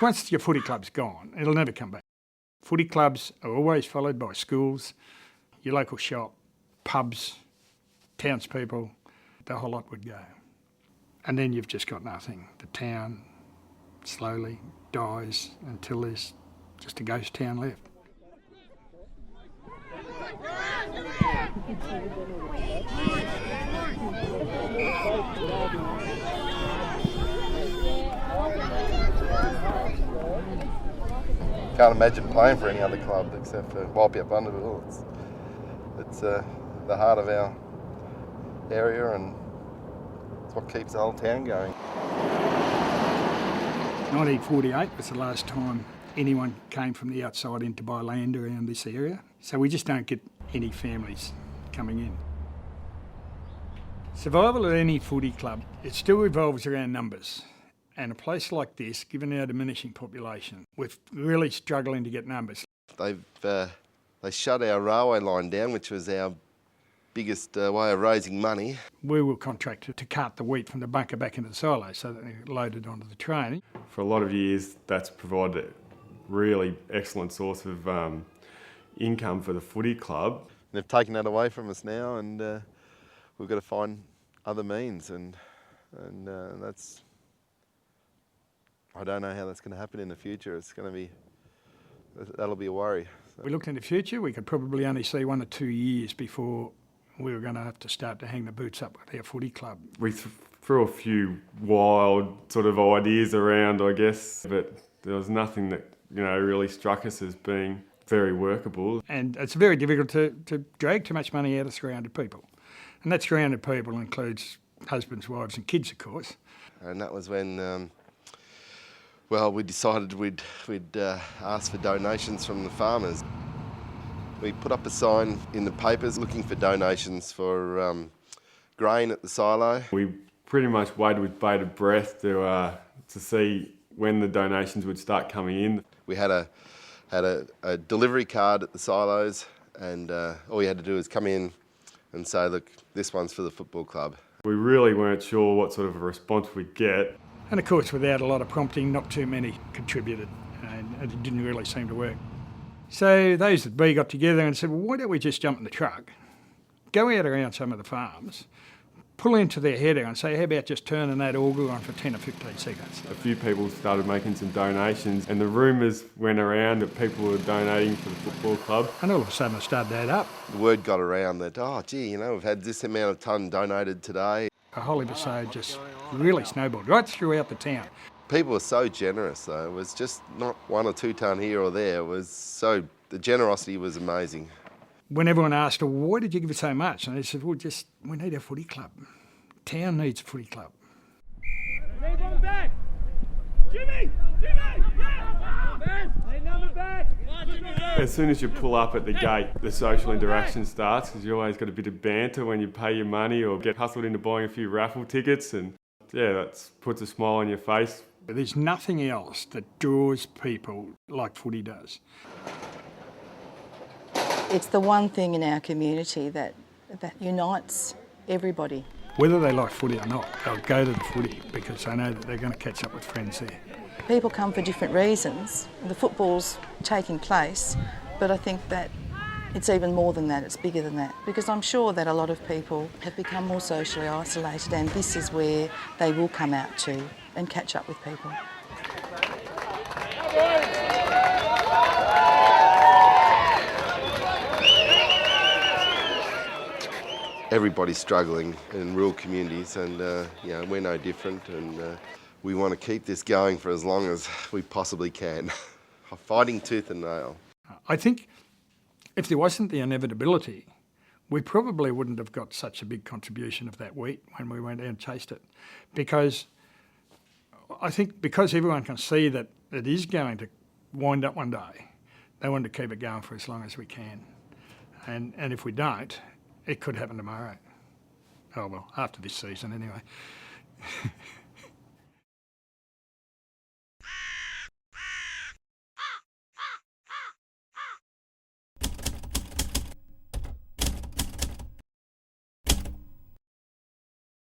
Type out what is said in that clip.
Once your footy club's gone, it'll never come back. Footy clubs are always followed by schools, your local shop, pubs, townspeople, the whole lot would go. And then you've just got nothing. The town slowly dies until there's just a ghost town left. Can't imagine playing for any other club except for Walpeup Underbool. It's the heart of our area and it's what keeps the whole town going. 1948 was the last time anyone came from the outside in to buy land around this area. So we just don't get any families coming in. Survival at any footy club, it still revolves around numbers. And a place like this, given our diminishing population, we're really struggling to get numbers. They shut our railway line down, which was our biggest way of raising money. We were contracted to cart the wheat from the bunker back into the silo so that they loaded onto the train. For a lot of years, that's provided a really excellent source of income for the footy club. They've taken that away from us now, and we've got to find other means, and that's. I don't know how that's going to happen in the future. That'll be a worry. So. We looked in the future, we could probably only see 1 or 2 years before we were going to have to start to hang the boots up with our footy club. We threw a few wild sort of ideas around, I guess, but there was nothing that, really struck us as being very workable. And it's very difficult to drag too much money out of 300 people. And that 300 people includes husbands, wives and kids, of course. And that was when we decided we'd ask for donations from the farmers. We put up a sign in the papers looking for donations for grain at the silo. We pretty much waited with bated breath to see when the donations would start coming in. We had a delivery card at the silos, and all you had to do was come in and say, look, this one's for the football club. We really weren't sure what sort of a response we'd get. And of course, without a lot of prompting, not too many contributed, and it didn't really seem to work. So those at B got together and said, well, why don't we just jump in the truck, go out around some of the farms, pull into their header and say, how about just turning that auger on for 10 or 15 seconds? A few people started making some donations, and the rumours went around that people were donating for the football club. And all of a sudden it started to add up. The word got around that, we've had this amount of tonne donated today. The whole episode just really snowballed right throughout the town. People were so generous, though. It was just not 1 or 2 tonne here or there. The generosity was amazing. When everyone asked, well, why did you give it so much? And they said, well, we need a footy club. Town needs a footy club. Need one back. Jimmy! Yeah! Need number back. As soon as you pull up at the gate, the social interaction starts, because you always got a bit of banter when you pay your money or get hustled into buying a few raffle tickets, and that puts a smile on your face. There's nothing else that draws people like footy does. It's the one thing in our community that unites everybody. Whether they like footy or not, they'll go to the footy because they know that they're going to catch up with friends there. People come for different reasons. The football's taking place, but I think that it's even more than that, it's bigger than that. Because I'm sure that a lot of people have become more socially isolated, and this is where they will come out to and catch up with people. Everybody's struggling in rural communities, and we're no different, and we want to keep this going for as long as we possibly can, fighting tooth and nail. I think if there wasn't the inevitability, we probably wouldn't have got such a big contribution of that wheat when we went out and chased it. Because I think because everyone can see that it is going to wind up one day, they want to keep it going for as long as we can. And if we don't, it could happen tomorrow. Oh well, after this season anyway.